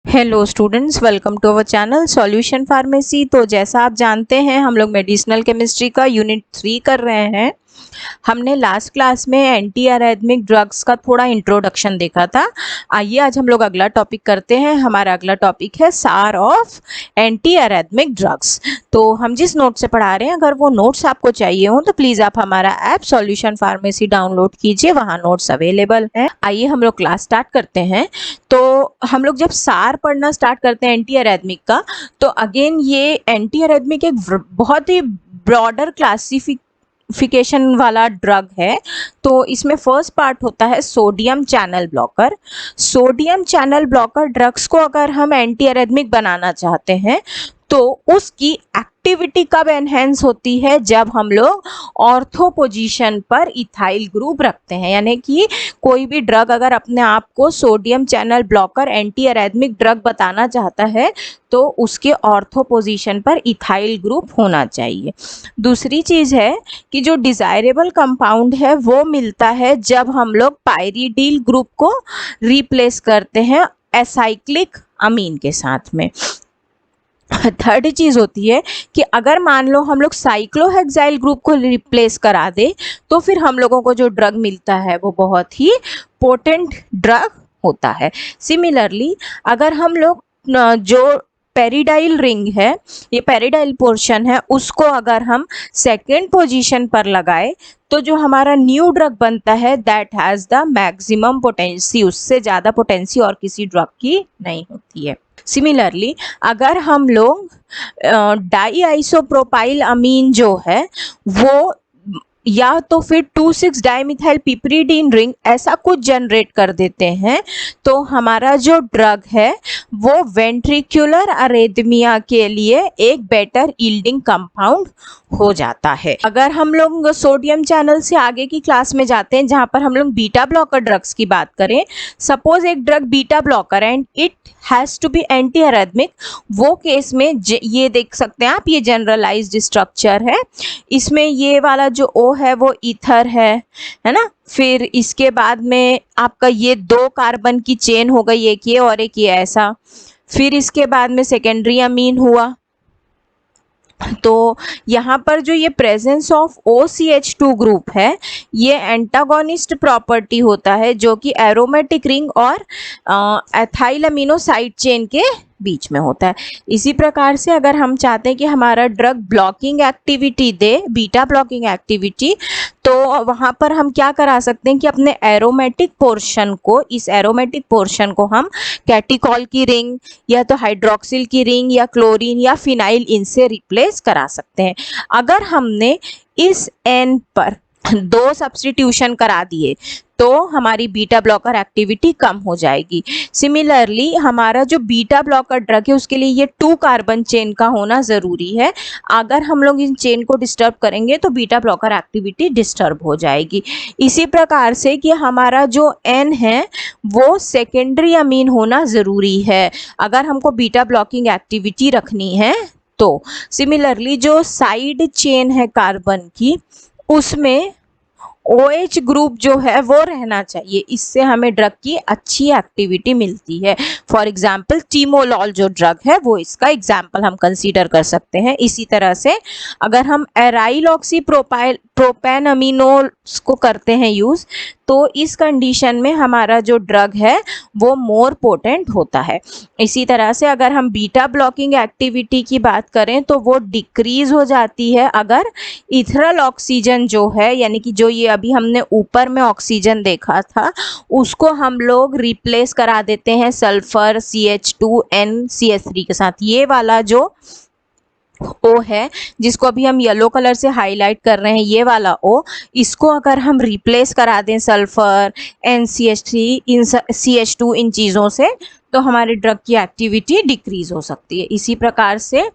Hello students, welcome to our channel solution pharmacy. तो जैसा आप जानते हैं हम लोग मेडिसिनल केमिस्ट्री का यूनिट 3 कर रहे हैं। हमने लास्ट क्लास में एंटी अरेथमिक ड्रग्स का थोड़ा इंट्रोडक्शन देखा था। आइए आज हम लोग अगला टॉपिक करते हैं। हमारा अगला टॉपिक है सार ऑफ एंटी अरेथमिक ड्रग्स। तो हम जिस नोट से पढ़ा रहे हैं, अगर वो नोट्स आपको चाहिए हो तो प्लीज़ आप हमारा ऐप सॉल्यूशन फार्मेसी डाउनलोड कीजिए, वहाँ नोट्स अवेलेबल हैं। आइए हम लोग क्लास स्टार्ट करते हैं। तो हम लोग जब सार पढ़ना स्टार्ट करते हैं एंटी अरेथमिक का, तो अगेन ये एंटी अरेथमिक एक बहुत ही ब्रॉडर क्लासिफिकेशन वाला ड्रग है। तो इसमें फर्स्ट पार्ट होता है sodium channel blocker. Sodium channel blocker drugs को अगर हम एंटी अरेथमिक बनाना चाहते हैं तो उसकी एक्टिविटी कब एनहेंस होती है, जब हम लोग ऑर्थो पोजीशन पर इथाइल ग्रुप रखते हैं। यानी कि कोई भी ड्रग अगर अपने आप को sodium channel blocker anti arrhythmic drug बताना चाहता है तो उसके ऑर्थो पोजीशन पर इथाइल ग्रुप होना चाहिए। दूसरी चीज़ है कि जो डिज़ायरेबल कंपाउंड है वो मिलता है जब हम लोग पायरीडील ग्रुप को रिप्लेस करते हैं एसाइक्लिक अमीन के साथ में। थर्ड चीज़ होती है कि अगर मान लो हम लोग साइक्लोहेक्साइल ग्रुप को रिप्लेस करा दे तो फिर हम लोगों को जो ड्रग मिलता है वो बहुत ही पोटेंट ड्रग होता है। सिमिलरली अगर हम लोग जो पेरिडाइल रिंग है, ये पेरिडाइल पोर्शन है, उसको अगर हम सेकेंड पोजीशन पर लगाए तो जो हमारा न्यू ड्रग बनता है that has the maximum potency, उससे ज़्यादा पोटेंसी और किसी ड्रग की नहीं होती है। सिमिलरली अगर हम लोग डाई आइसोप्रोपाइल अमीन जो है वो या तो फिर 2,6 डाइमिथाइल पिपरीडीन रिंग ऐसा कुछ जनरेट कर देते हैं तो हमारा जो ड्रग है वो वेंट्रिकुलर अरेथमिया के लिए एक बेटर यील्डिंग कंपाउंड हो जाता है। अगर हम लोग सोडियम चैनल से आगे की क्लास में जाते हैं जहाँ पर हम लोग बीटा ब्लॉकर ड्रग्स की बात करें, सपोज एक drug beta blocker and it has to be anti arrhythmic, वो केस में ये देख सकते हैं आप, ये जनरलाइज्ड स्ट्रक्चर है। इसमें ये वाला जो O है वो ईथर है ना। फिर इसके बाद में आपका ये 2 कार्बन की चेन हो गई, एक ये और एक ये ऐसा। फिर इसके बाद में सेकेंडरी अमीन हुआ। तो यहाँ पर जो ये प्रेजेंस ऑफ OCH2 ग्रुप है ये एंटागोनिस्ट प्रॉपर्टी होता है जो कि एरोमेटिक रिंग और एथाइल अमीनो साइड चेन के बीच में होता है। इसी प्रकार से अगर हम चाहते हैं कि हमारा ड्रग ब्लॉकिंग एक्टिविटी दे, बीटा ब्लॉकिंग एक्टिविटी, तो वहाँ पर हम क्या करा सकते हैं कि अपने एरोमेटिक पोर्शन को, इस एरोमेटिक पोर्शन को हम कैटिकॉल की रिंग या तो हाइड्रोक्सिल की रिंग या क्लोरीन या फिनाइल इनसे रिप्लेस करा सकते हैं। अगर हमने इस N पर 2 सब्स्टिट्यूशन करा दिए तो हमारी बीटा ब्लॉकर एक्टिविटी कम हो जाएगी। सिमिलरली हमारा जो बीटा ब्लॉकर ड्रग है उसके लिए ये 2 कार्बन चेन का होना ज़रूरी है। अगर हम लोग इन चेन को डिस्टर्ब करेंगे तो बीटा ब्लॉकर एक्टिविटी डिस्टर्ब हो जाएगी। इसी प्रकार से कि हमारा जो N है वो सेकेंडरी अमीन होना ज़रूरी है अगर हमको बीटा ब्लॉकिंग एक्टिविटी रखनी है। तो सिमिलरली जो साइड चेन है कार्बन की उसमें OH ग्रुप जो है वो रहना चाहिए, इससे हमें ड्रग की अच्छी एक्टिविटी मिलती है। फॉर एग्जाम्पल टीमोलॉल जो ड्रग है वो इसका एग्जाम्पल हम कंसीडर कर सकते हैं। इसी तरह से अगर हम एराइल ऑक्सी प्रोपेन अमीनोस को करते हैं यूज़ तो इस कंडीशन में हमारा जो ड्रग है वो मोर पोटेंट होता है। इसी तरह से अगर हम बीटा ब्लॉकिंग एक्टिविटी की बात करें तो वो डिक्रीज़ हो जाती है अगर इथरल ऑक्सीजन जो है, यानी कि जो ये अभी हमने ऊपर में ऑक्सीजन देखा था उसको हम लोग रिप्लेस करा देते हैं सल्फर CH2NCH3 के साथ। ये वाला जो O है जिसको अभी हम येलो कलर से हाईलाइट कर रहे हैं, ये वाला O, इसको अगर हम रिप्लेस करा दें सल्फर NCH3 इन CH2 इन चीज़ों से तो हमारे ड्रग की एक्टिविटी डिक्रीज़ हो सकती है। इसी प्रकार से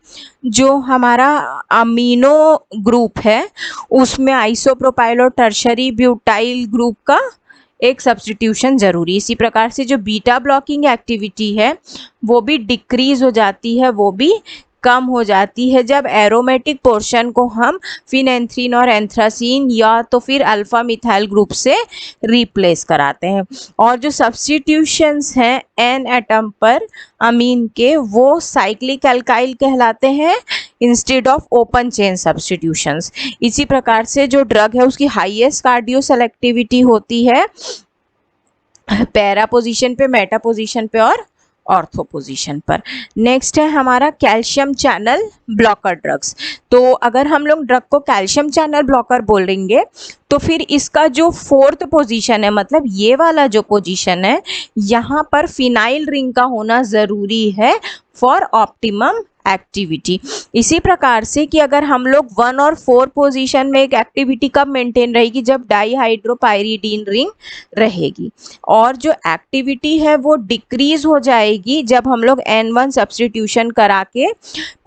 जो हमारा अमीनो ग्रुप है उसमें आइसोप्रोपाइल और टर्शरी ब्यूटाइल ग्रुप का एक सब्स्टिट्यूशन ज़रूरी। इसी प्रकार से जो बीटा ब्लॉकिंग एक्टिविटी है वो भी डिक्रीज़ हो जाती है, वो भी कम हो जाती है जब एरोमेटिक पोर्शन को हम फिनेंथ्रीन और एंथ्रासीन या तो फिर अल्फा मिथाइल ग्रुप से रिप्लेस कराते हैं। और जो सब्स्टिट्यूशंस हैं एन एटम पर अमीन के, वो साइक्लिक एल्काइल कहलाते हैं instead of open chain substitutions. इसी प्रकार से जो ड्रग है उसकी हाईएस्ट कार्डियो सेलेक्टिविटी होती है पैरा पोजीशन पे, मेटा पोजीशन पे और ऑर्थो पोजीशन पर। नेक्स्ट है हमारा कैल्शियम चैनल ब्लॉकर ड्रग्स। तो अगर हम लोग ड्रग को कैल्शियम चैनल ब्लॉकर बोलेंगे तो फिर इसका जो फोर्थ पोजीशन है, मतलब ये वाला जो पोजीशन है, यहाँ पर फिनाइल रिंग का होना ज़रूरी है फॉर ऑप्टिमम एक्टिविटी। इसी प्रकार से कि अगर हम लोग 1 और 4 पोजीशन में एक एक्टिविटी कब मेंटेन रहेगी, जब डाईहाइड्रोपाइरिडीन रिंग रहेगी, और जो एक्टिविटी है वो डिक्रीज हो जाएगी जब हम लोग N1 सब्स्टिट्यूशन करा के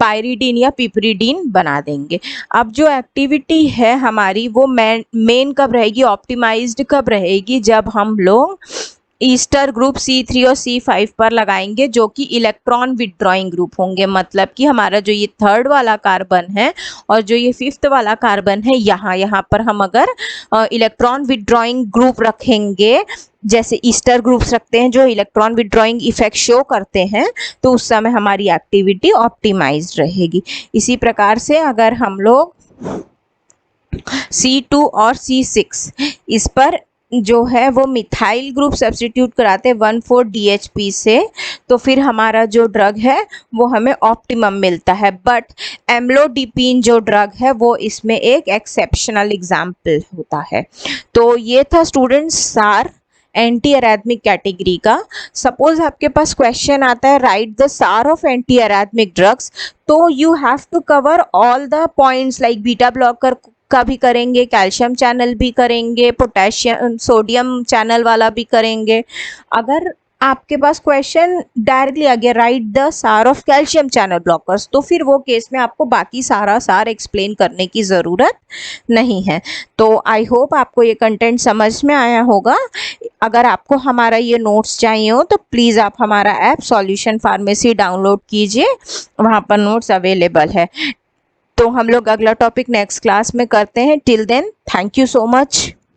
पाइरिडीन या पिपरिडीन बना देंगे। अब जो एक्टिविटी है हमारी वो मेन कब रहेगी, ऑप्टिमाइज्ड कब रहेगी, जब हम लोग ईस्टर ग्रुप C3 और C5 पर लगाएंगे जो कि इलेक्ट्रॉन विड्रॉइंग ग्रुप होंगे। मतलब कि हमारा जो ये 3rd वाला कार्बन है और जो ये 5th वाला कार्बन है, यहाँ पर हम अगर इलेक्ट्रॉन विड्रॉइंग ग्रुप रखेंगे, जैसे ईस्टर ग्रुप्स रखते हैं जो इलेक्ट्रॉन विड्रॉइंग इफेक्ट शो करते हैं, तो उस समय हमारी एक्टिविटी ऑप्टिमाइज्ड रहेगी। इसी प्रकार से अगर हम लोग C2 और C6 इस पर जो है वो मिथाइल ग्रुप सब्स्टिट्यूट कराते हैं 1,4-DHP से, तो फिर हमारा जो ड्रग है वो हमें ऑप्टिमम मिलता है। बट एम्लोडिपिन जो ड्रग है वो इसमें एक एक्सेप्शनल एग्जाम्पल होता है। तो ये था स्टूडेंट्स सार एंटी अरेथमिक कैटेगरी का। सपोज आपके पास क्वेश्चन आता है राइट द सार ऑफ एंटी अरेथमिक ड्रग्स, तो you have to cover all the points like beta blocker का भी करेंगे, कैल्शियम चैनल भी करेंगे, पोटेशियम सोडियम चैनल वाला भी करेंगे। अगर आपके पास क्वेश्चन डायरेक्टली आ गया राइट द सार ऑफ कैल्शियम चैनल ब्लॉकर्स, तो फिर वो केस में आपको बाकी सारा सार एक्सप्लेन करने की ज़रूरत नहीं है। तो आई होप आपको ये कंटेंट समझ में आया होगा। अगर आपको हमारा ये नोट्स चाहिए हो तो प्लीज़ आप हमारा ऐप सॉल्यूशन फार्मेसी डाउनलोड कीजिए, वहाँ पर नोट्स अवेलेबल है। तो हम लोग अगला टॉपिक नेक्स्ट क्लास में करते हैं। Till then thank you so much.